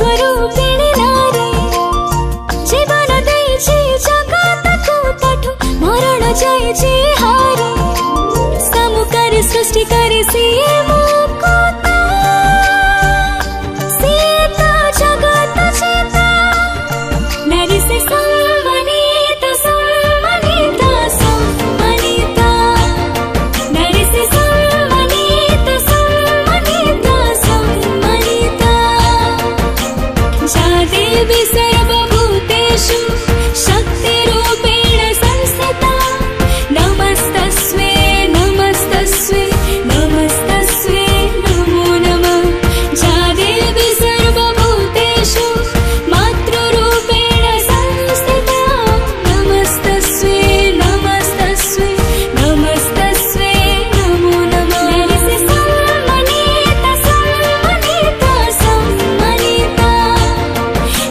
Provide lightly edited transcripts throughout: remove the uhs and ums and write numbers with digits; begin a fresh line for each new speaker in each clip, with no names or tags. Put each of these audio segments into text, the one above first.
स्वरूपिणी नारी जीवन देछि जगतको ताठु मरण जाइछि हारी समुकर सृष्टि करे सिए मुकुता सीता जगत चेता नारी से सम्मानिता सम्मानिता सम्मानिता नारी से सम्मानिता सम्मानिता सम्मानिता जा देवी सर्वभूतेषु शक्तिरूपेण संस्थिता नमस्तस्मै नमस्तस्मै नमस्तस्मै नमो नमः जा देवी सर्वभूतेषु मातृरूपेण संस्थिता नमस्तस्मै नमस्तस्मै नमस्तस्मै नमो नमः नारी से सम्मानिता सम्मानिता सम्मानिता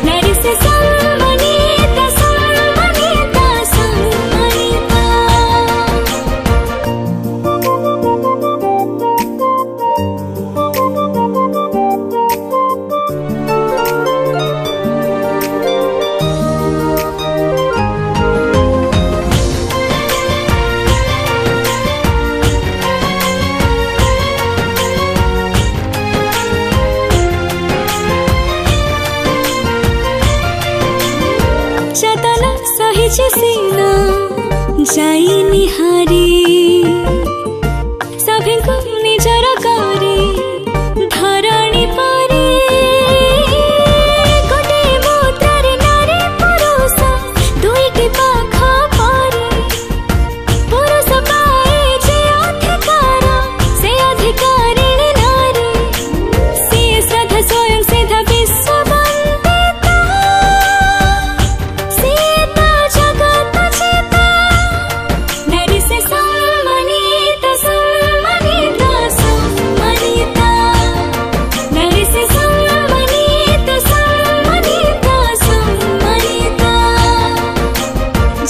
नारी से सम्मानिता सम्मानिता सम्मानिता चतला सहिचे सीना जाई निहारी सभिंको निजर करे धरणी पारी गोटे मुद्रारे नारी पुरुष दुईटी पाख पारी पुरुष पाए जे अधिकार से अधिकारिणी नारी से श्रद्धा स्वयं सिद्ध विश्व वंदिता सीता जगत चेता नारी से सम्मानिता सम्मानिता सम्मानिता नारी से सम्मानिता सम्मानिता सम्मानिता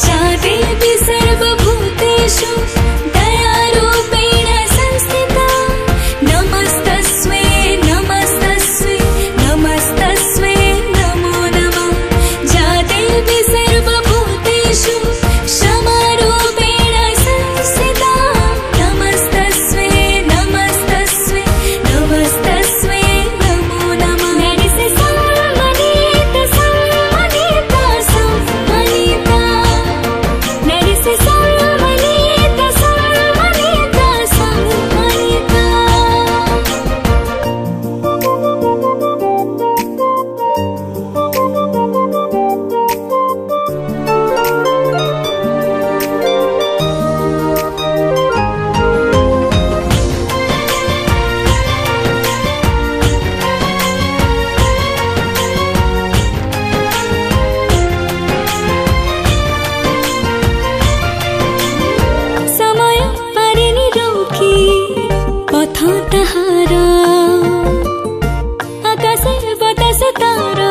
जा देवी सर्वभूतेषु दयारूपेण संस्थिता नमस्तस्मै नमस्तस्मै नमस्तस्मै नमो नमः जा देवी सर्वभूतेषु क्षमारूपेण संस्थिता नमस्तस्मै नमस्तस्मै नमस्तस्मै नमो नमः नारी से सम्मानिता सम्मानिता सम्मानिता नारी से सम्मानिता सम्मानिता सम्मानिता समय पारिनी रोकी पथ तहारा आकाशे बतासे तारा